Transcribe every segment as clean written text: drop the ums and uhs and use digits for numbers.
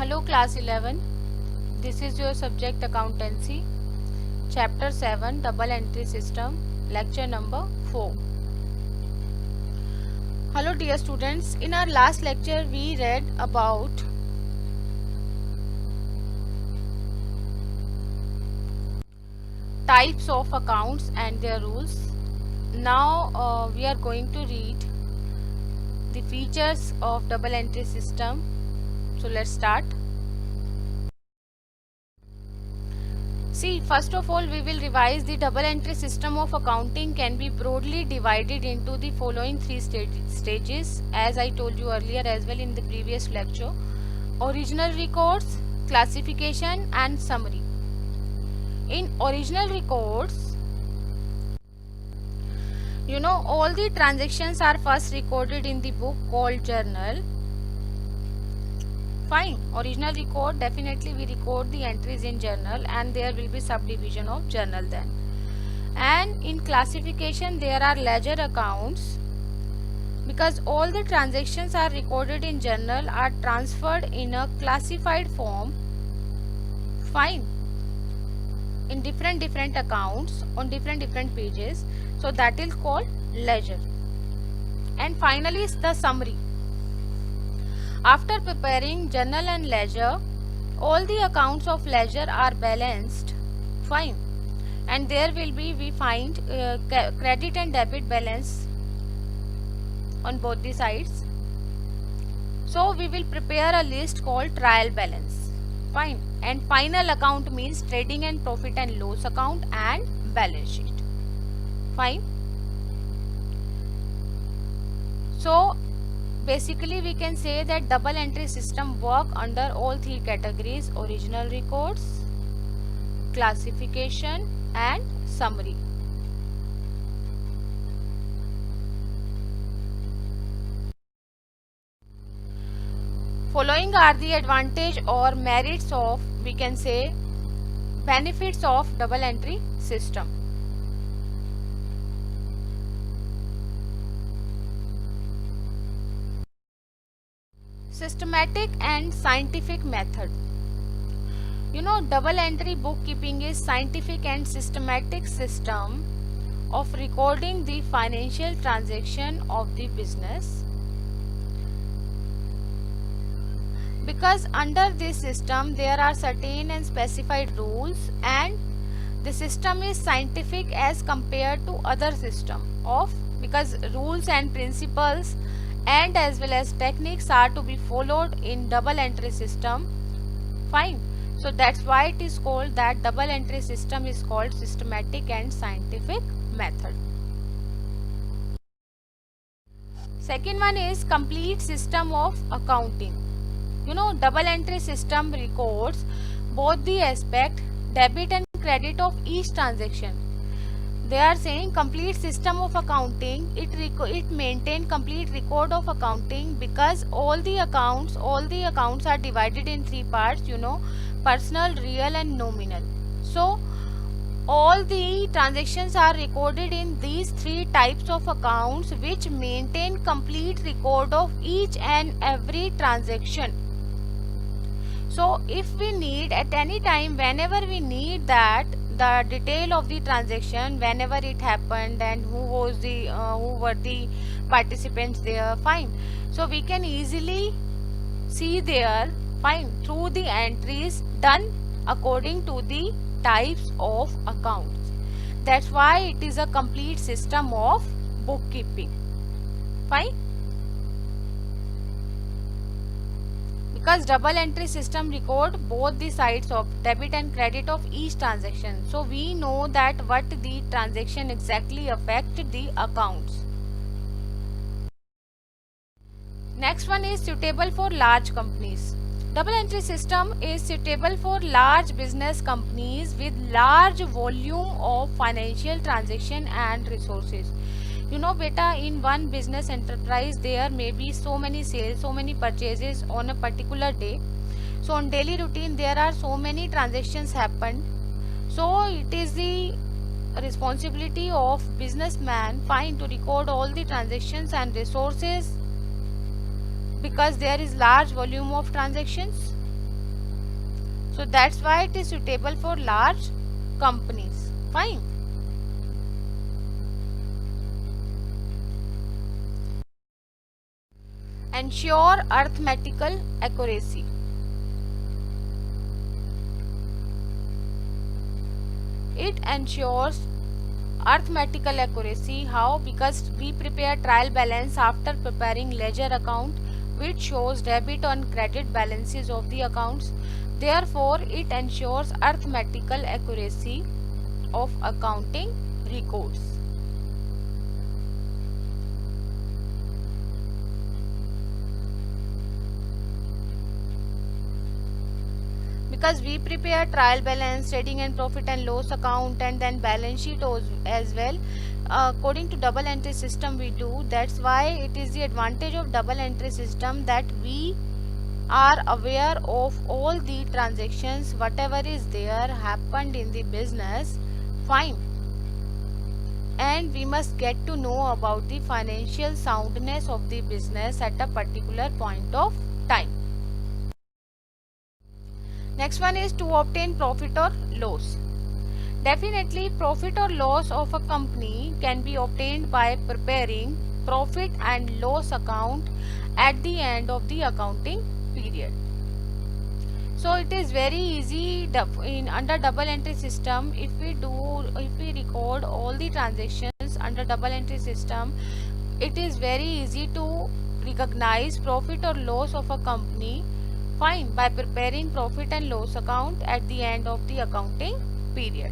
Hello class 11, this is your subject accountancy, chapter 7 double entry system, lecture number 4. Hello dear students, in our last lecture we read about types of accounts and their rules. Now we are going to read the features of double entry system. So let's start. See, first of all we will revise the double entry system of accounting can be broadly divided into the following three stages, as I told you earlier as well in the previous lecture: original records, classification and summary. In original records, all the transactions are first recorded in the book called journal. Fine, original record, definitely we record the entries in journal and there will be subdivision of journal then. And in classification there are ledger accounts, because all the transactions are recorded in journal are transferred in a classified form. Fine, in different accounts on different pages, so that is called ledger. And finally is the summary. After preparing journal and ledger, all the accounts of ledger are balanced. Fine, and there will be, we find credit and debit balance on both the sides. So we will prepare a list called trial balance. Fine, and final account means trading and profit and loss account and balance sheet. Fine. So basically we can say that double entry system work under all three categories: original records, classification and summary. Following are the advantage or merits of, we can say, benefits of double entry system. Systematic and scientific method. Double entry bookkeeping is scientific and systematic system of recording the financial transaction of the business. Because under this system there are certain and specified rules, and the system is scientific as compared to other system of, because rules and principles and as well as techniques are to be followed in double entry system. Fine, so that's why it is called that double entry system is called systematic and scientific method. Second one is complete system of accounting. Double entry system records both the aspect debit and credit of each transaction. They are saying complete system of accounting, it maintain complete record of accounting, because all the accounts are divided in three parts, personal, real and nominal. So all the transactions are recorded in these three types of accounts, which maintain complete record of each and every transaction. So if we need at any time, whenever we need that, the detail of the transaction, whenever it happened and who were the participants there, fine, so we can easily see there, fine, through the entries done according to the types of accounts. That's why it is a complete system of bookkeeping. Fine, because double entry system record both the sides of debit and credit of each transaction, so we know that what the transaction exactly affect the accounts. Next one is suitable for large companies. Double entry system is suitable for large business companies with large volume of financial transaction and resources. Beta, in one business enterprise there may be so many sales, so many purchases on a particular day. So on daily routine there are so many transactions happen. So it is the responsibility of businessman, fine, to record all the transactions and resources, because there is large volume of transactions. So that's why it is suitable for large companies. Fine. Ensure arithmetical accuracy. It ensures arithmetical accuracy. How? Because we prepare trial balance after preparing ledger account which shows debit and credit balances of the accounts. Therefore, it ensures arithmetical accuracy of accounting records. Because we prepare trial balance, trading and profit and loss account, and then balance sheet as well. According to double entry system we do. That's why it is the advantage of double entry system that we are aware of all the transactions whatever is there happened in the business. Fine. And we must get to know about the financial soundness of the business at a particular point of time. Next one is to obtain profit or loss. Definitely profit or loss of a company can be obtained by preparing profit and loss account at the end of the accounting period. So it is very easy in under double entry system. If we record all the transactions under double entry system, it is very easy to recognize profit or loss of a company. Fine, by preparing profit and loss account at the end of the accounting period.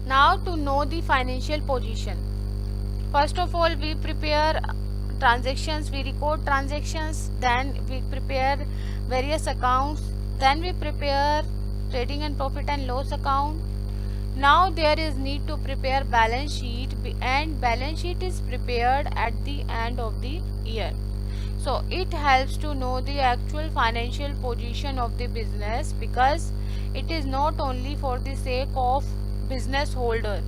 Now to know the financial position. First of all, we prepare transactions, we record transactions, then we prepare various accounts, then we prepare trading and profit and loss account. Now there is need to prepare balance sheet, and balance sheet is prepared at the end of the year. So it helps to know the actual financial position of the business, because it is not only for the sake of business holder,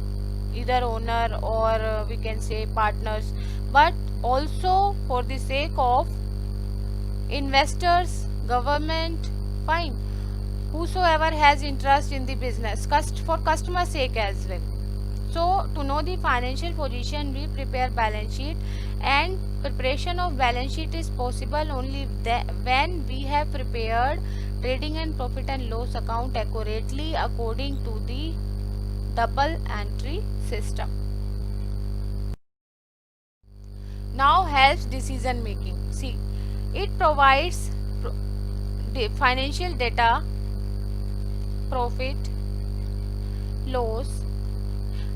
either owner or we can say partners, but also for the sake of investors, government, fine, whosoever has interest in the business, for customer sake as well. So to know the financial position, we prepare balance sheet, and preparation of balance sheet is possible only when we have prepared trading and profit and loss account accurately according to the double entry system. Now helps decision making. See, it provides financial data, profit, loss,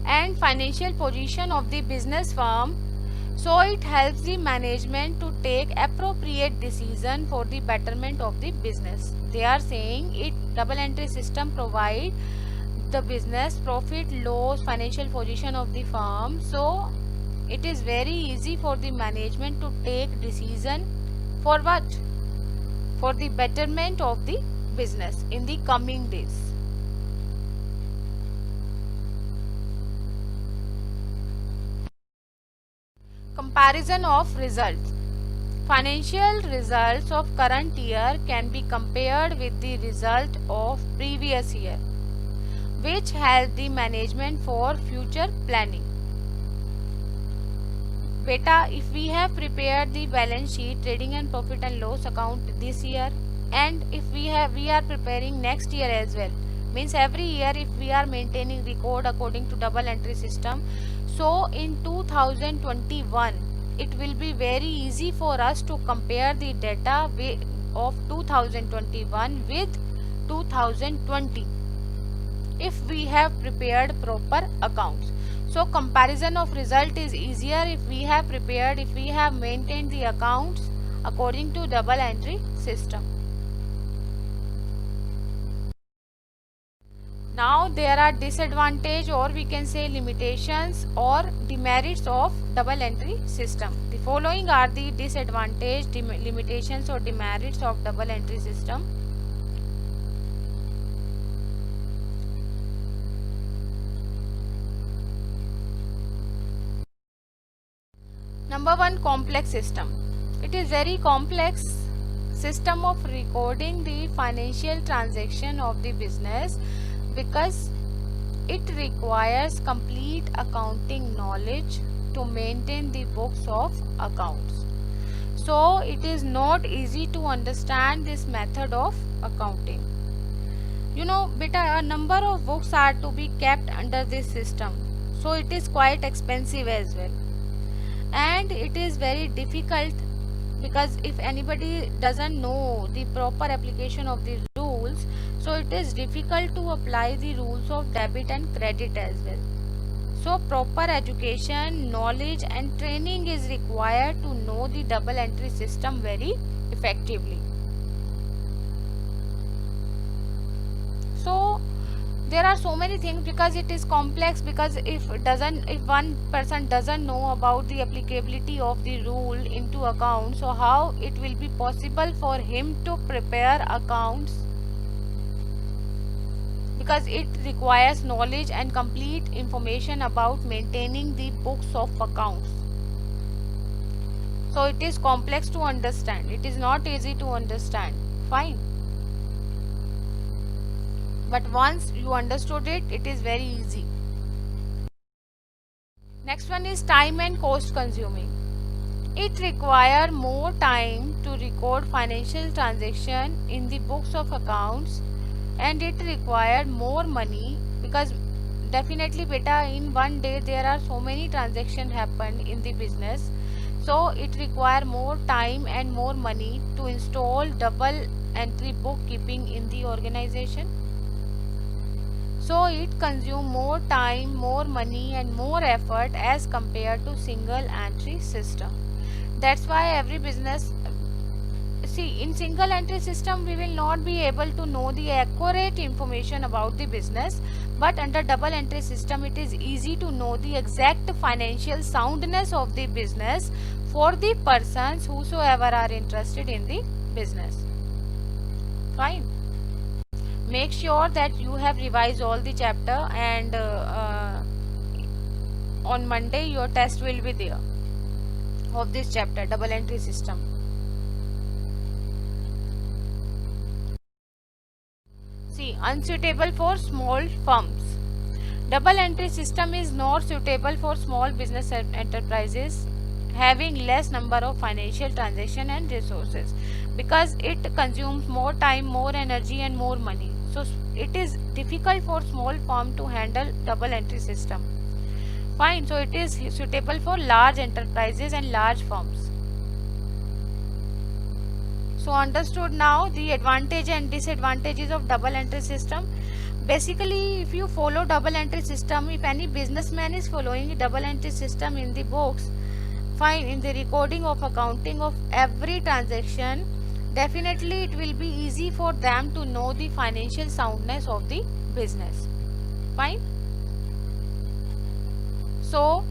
and financial position of the business firm, so it helps the management to take appropriate decision for the betterment of the business. They are saying it double entry system provide the business profit, loss, financial position of the firm, so it is very easy for the management to take decision for what? For the betterment of the business in the coming days. Comparison of results. Financial results of current year can be compared with the result of previous year, which help the management for future planning. Beta, if we have prepared the balance sheet, trading and profit and loss account this year, and if we are preparing next year as well, means every year if we are maintaining record according to double entry system, so in 2021 it will be very easy for us to compare the data of 2021 with 2020 if we have prepared proper accounts. So comparison of result is easier if we have maintained the accounts according to double entry system. Now there are disadvantage, or we can say limitations or demerits of double entry system. The following are the disadvantage, limitations or demerits of double entry system. Number one, complex system. It is very complex system of recording the financial transaction of the business because it requires complete accounting knowledge to maintain the books of accounts. So it is not easy to understand this method of accounting. You know, beta, a number of books are to be kept under this system, so it is quite expensive as well, and it is very difficult because if anybody doesn't know the proper application of the rules, so it is difficult to apply the rules of debit and credit as well. So proper education, knowledge and training is required to know the double entry system very effectively. So there are so many things because it is complex, because if one person doesn't know about the applicability of the rule into account, so how it will be possible for him to prepare accounts, because it requires knowledge and complete information about maintaining the books of accounts. So it is complex to understand, it is not easy to understand. Fine, but once you understood it, it is very easy. Next one is time and cost consuming. It requires more time to record financial transaction in the books of accounts, and it requires more money because definitely beta in one day there are so many transactions happen in the business, so it requires more time and more money to install double entry bookkeeping in the organization. So it consumes more time, more money and more effort as compared to single entry system. That's why every business, see, in single entry system we will not be able to know the accurate information about the business, but under double entry system it is easy to know the exact financial soundness of the business for the persons whosoever are interested in the business. Fine. Make sure that you have revised all the chapter, and on Monday your test will be there of this chapter, double entry system. See, unsuitable for small firms. Double entry system is not suitable for small business enterprises having less number of financial transaction and resources, because it consumes more time, more energy and more money. So it is difficult for small firm to handle double entry system. Fine, so it is suitable for large enterprises and large firms. So understood now the advantage and disadvantages of double entry system. Basically, if you follow double entry system, if any businessman is following double entry system in the books, fine, in the recording of accounting of every transaction, definitely it will be easy for them to know the financial soundness of the business. Fine. So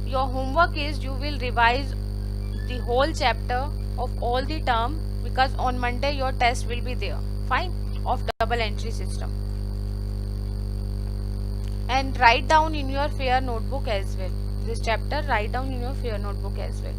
your homework is you will revise the whole chapter of all the term, because on Monday your test will be there. Fine, of double entry system. And write down in your fair notebook as well. This chapter write down in your fair notebook as well.